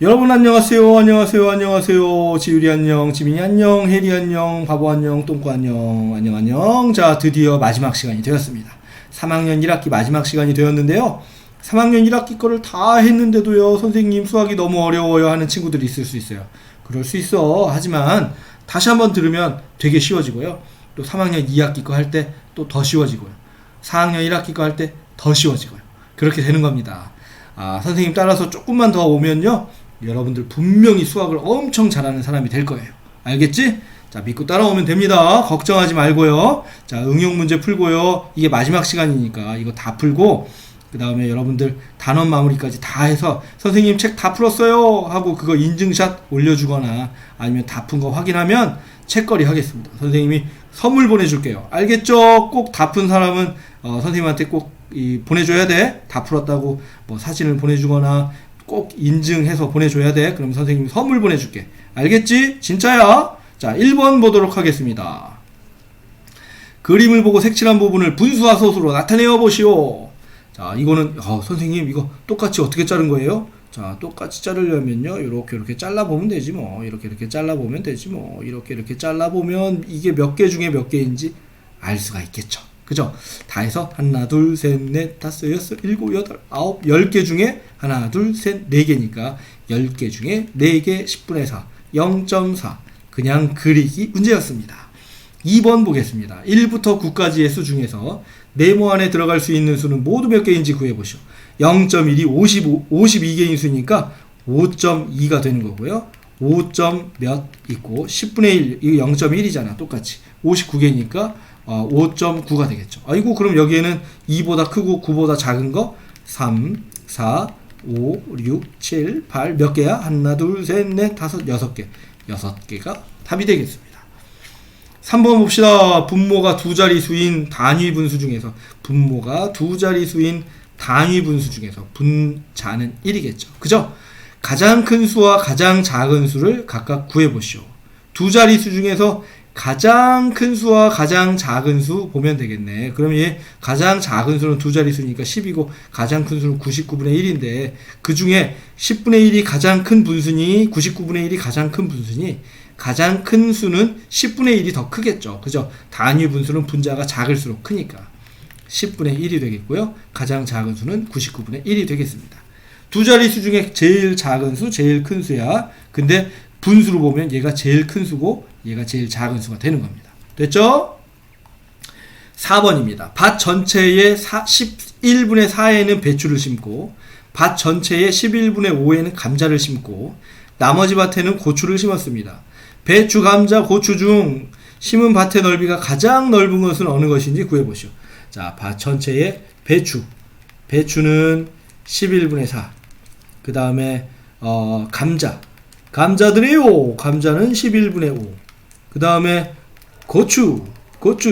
여러분 안녕하세요. 안녕하세요. 지율이 안녕, 지민이 안녕, 혜리 안녕, 바보 안녕, 똥꼬 안녕, 안녕. 자, 드디어 마지막 시간이 되었습니다. 3학년 1학기 마지막 시간이 되었는데요. 3학년 1학기 거를 다 했는데도요, 선생님 수학이 너무 어려워요 하는 친구들이 있을 수 있어요. 그럴 수 있어. 하지만 다시 한번 들으면 되게 쉬워지고요. 또 3학년 2학기 거 할 때 또 더 쉬워지고요. 4학년 1학기 거 할 때 더 쉬워지고요. 그렇게 되는 겁니다. 선생님 따라서 조금만 더 오면요, 여러분들 분명히 수학을 엄청 잘하는 사람이 될 거예요. 알겠지? 자, 믿고 따라오면 됩니다. 걱정하지 말고요. 자, 응용 문제 풀고요. 이게 마지막 시간이니까 이거 다 풀고, 그 다음에 여러분들 단원 마무리까지 다 해서 선생님 책 다 풀었어요 하고 그거 인증샷 올려주거나 아니면 다 푼 거 확인하면 책거리 하겠습니다. 선생님이 선물 보내줄게요. 알겠죠? 꼭 다 푼 사람은 선생님한테 꼭 보내줘야 돼. 다 풀었다고 뭐 사진을 보내주거나 꼭 인증해서 보내줘야 돼. 그럼 선생님이 선물 보내줄게. 알겠지? 진짜야? 자, 1번 보도록 하겠습니다. 그림을 보고 색칠한 부분을 분수와 소수로 나타내어 보시오. 자, 이거는 선생님 이거 똑같이 어떻게 자른 거예요? 자, 똑같이 자르려면요, 이렇게 잘라보면 되지 뭐. 이렇게 잘라보면 되지 뭐. 이렇게 잘라보면 이게 몇 개 중에 몇 개인지 알 수가 있겠죠. 그죠? 다 해서 하나, 둘, 셋, 넷, 다섯, 여섯, 일곱, 여덟, 아홉, 10개 중에 하나, 둘, 셋, 4개니까 10개 중에 4개 10분의 4, 0.4. 그냥 그리기 문제였습니다. 2번 보겠습니다. 1부터 9까지의 수 중에서 네모 안에 들어갈 수 있는 수는 모두 몇 개인지 구해보시오. 0.1이 52개인 수니까 5.2가 되는 거고요. 5점 몇 있고 10분의 1, 이거 0.1이잖아. 똑같이 59개니까 5.9가 되겠죠. 아이고, 그럼 여기에는 2보다 크고 9보다 작은 거 3, 4, 5, 6, 7, 8 몇 개야? 하나, 둘, 셋, 넷, 다섯, 6개. 6개가 답이 되겠습니다. 3번 봅시다. 분모가 두 자리수인 단위 분수 중에서 분자는 1이겠죠. 그죠? 가장 큰 수와 가장 작은 수를 각각 구해보시오. 두 자리수 중에서 가장 큰 수와 가장 작은 수 보면 되겠네. 그럼 얘 가장 작은 수는 두 자리수니까 10이고 가장 큰 수는 99분의 1인데 그 중에 10분의 1이 가장 큰 분수니 99분의 1이 가장 큰 분수니 가장 큰 수는 10분의 1이 더 크겠죠. 그죠? 단위 분수는 분자가 작을수록 크니까 10분의 1이 되겠고요. 가장 작은 수는 99분의 1이 되겠습니다. 두 자리수 중에 제일 작은 수, 제일 큰 수야. 근데 분수로 보면 얘가 제일 큰 수고 얘가 제일 작은 수가 되는 겁니다. 됐죠? 4번입니다. 밭 전체의 11분의 4에는 배추를 심고 밭 전체의 11분의 5에는 감자를 심고 나머지 밭에는 고추를 심었습니다. 배추, 감자, 고추 중 심은 밭의 넓이가 가장 넓은 것은 어느 것인지 구해보시오. 자, 밭 전체의 배추는 11분의 4. 그 다음에 감자들이요. 감자는 11분의 5. 그 다음에 고추,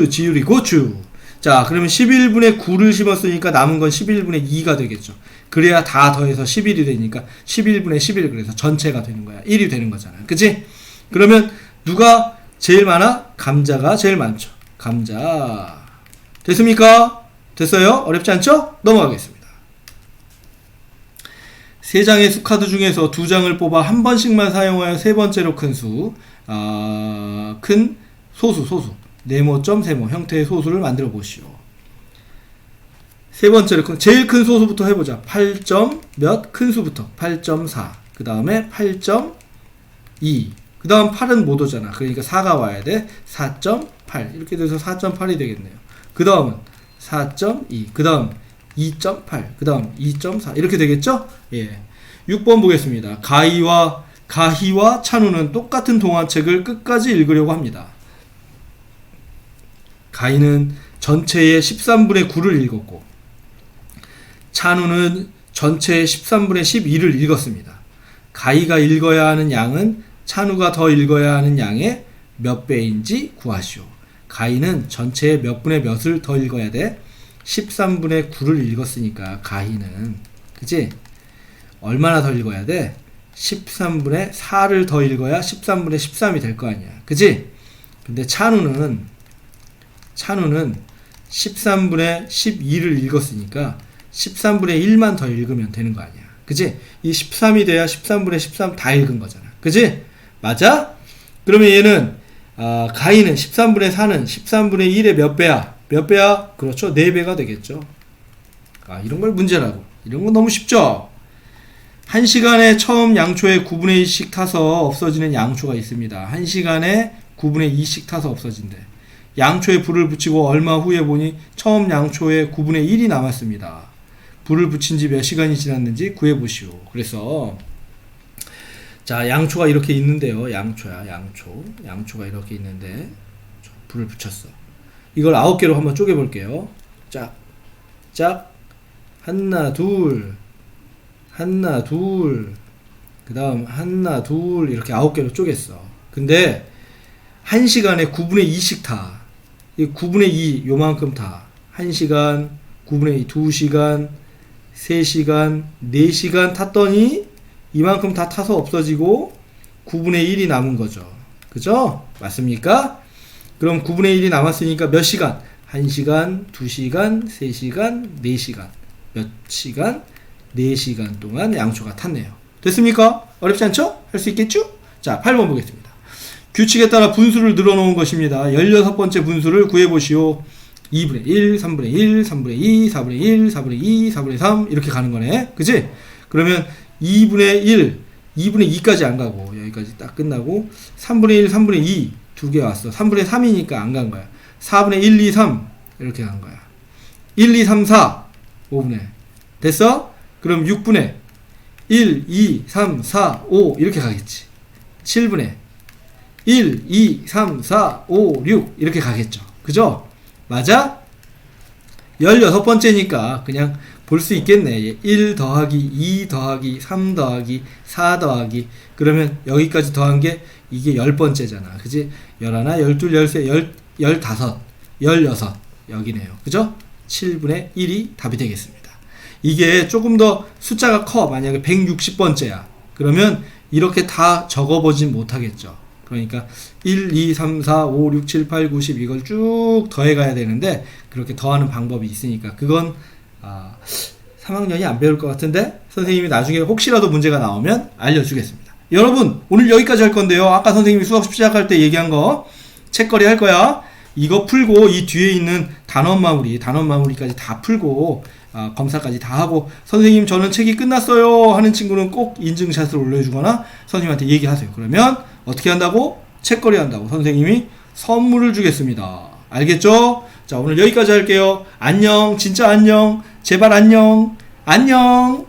지율이 고추. 자, 그러면 11분의 9를 심었으니까 남은 건 11분의 2가 되겠죠. 그래야 다 더해서 11이 되니까 11분의 11, 그래서 전체가 되는 거야. 1이 되는 거잖아. 그치? 그러면 누가 제일 많아? 감자가 제일 많죠. 감자. 됐습니까? 됐어요? 어렵지 않죠? 넘어가겠습니다. 3장의 수카드 중에서 2장을 뽑아 한 번씩만 사용하여 세 번째로 큰 수, 큰 소수, 네모점 세모 형태의 소수를 만들어 보시오. 세 번째로 제일 큰 소수부터 해보자. 8점 몇 큰 수부터 8.4, 그 다음에 8.2, 그 다음 8은 못 오잖아. 그러니까 4가 와야 돼. 4.8 이렇게 돼서 4.8이 되겠네요. 그 다음은 4.2, 그 다음 2.8, 그 다음 2.4 이렇게 되겠죠? 예. 6번 보겠습니다. 가희와 찬우는 똑같은 동화책을 끝까지 읽으려고 합니다. 가희는 전체의 13분의 9를 읽었고 찬우는 전체의 13분의 12를 읽었습니다. 가희가 읽어야 하는 양은 찬우가 더 읽어야 하는 양의 몇 배인지 구하시오. 가희는 전체의 몇 분의 몇을 더 읽어야 돼? 13분의 9를 읽었으니까 가희는, 그치? 얼마나 더 읽어야 돼? 13분의 4를 더 읽어야 13분의 13이 될 거 아니야. 그치? 근데 찬우는 13분의 12를 읽었으니까 13분의 1만 더 읽으면 되는 거 아니야. 그지? 이 13이 돼야 13분의 13 다 읽은 거잖아. 그지? 맞아? 그러면 얘는 가인은 13분의 4는 13분의 1의 몇 배야? 몇 배야? 그렇죠. 4배가 되겠죠. 이런 걸 문제라고. 이런 건 너무 쉽죠? 1시간에 처음 양초에 9분의 1씩 타서 없어지는 양초가 있습니다. 1시간에 9분의 2씩 타서 없어진대. 양초에 불을 붙이고 얼마 후에 보니 처음 양초에 9분의 1이 남았습니다. 불을 붙인 지 몇 시간이 지났는지 구해보시오. 그래서 자, 양초가 이렇게 있는데요. 양초야, 양초가 이렇게 있는데 불을 붙였어. 이걸 9개로 한번 쪼개볼게요. 짝, 하나, 둘, 그 다음 하나, 둘, 이렇게 9개로 쪼갰어. 근데 1시간에 9분의 2씩 타. 이 9분의 2 요만큼 타. 1시간, 9분의 2, 2시간, 3시간, 4시간 탔더니 이만큼 다 타서 없어지고 9분의 1이 남은 거죠. 그죠? 맞습니까? 그럼 9분의 1이 남았으니까 몇 시간? 1시간, 2시간, 3시간, 4시간. 몇 시간? 4시간 동안 양초가 탔네요. 됐습니까? 어렵지 않죠? 할 수 있겠죠? 자, 8번 보겠습니다. 규칙에 따라 분수를 늘어놓은 것입니다. 16번째 분수를 구해보시오. 2분의 1, 3분의 1, 3분의 2, 4분의 1, 4분의 2, 4분의 3 이렇게 가는 거네. 그치? 그러면 2분의 1, 2분의 2까지 안 가고 여기까지 딱 끝나고 3분의 1, 3분의 2 두 개 왔어. 3분의 3이니까 안 간 거야. 4분의 1, 2, 3 이렇게 간 거야. 1, 2, 3, 4 5분의 됐어? 그럼 6분의 1, 2, 3, 4, 5 이렇게 가겠지. 7분의 1, 2, 3, 4, 5, 6 이렇게 가겠죠. 그죠? 맞아? 16번째니까 그냥 볼 수 있겠네. 1 더하기 2 더하기 3 더하기 4 더하기 그러면 여기까지 더한 게 이게 10번째잖아. 그지? 11, 12, 13, 15, 16 여기네요. 그죠? 7분의 1이 답이 되겠습니다. 이게 조금 더 숫자가 커. 만약에 160번째야. 그러면 이렇게 다 적어보진 못하겠죠. 그러니까 1, 2, 3, 4, 5, 6, 7, 8, 9, 10 이걸 쭉 더해가야 되는데 그렇게 더하는 방법이 있으니까 그건 3학년이 안 배울 것 같은데 선생님이 나중에 혹시라도 문제가 나오면 알려주겠습니다. 여러분 오늘 여기까지 할 건데요. 아까 선생님이 수업 시작할 때 얘기한 거 책거리 할 거야. 이거 풀고 이 뒤에 있는 단원 마무리까지 다 풀고 검사까지 다 하고 선생님 저는 책이 끝났어요 하는 친구는 꼭 인증샷을 올려주거나 선생님한테 얘기하세요. 그러면 어떻게 한다고? 책거리 한다고 선생님이 선물을 주겠습니다. 알겠죠? 자 오늘 여기까지 할게요. 안녕. 진짜 안녕. 제발 안녕. 안녕.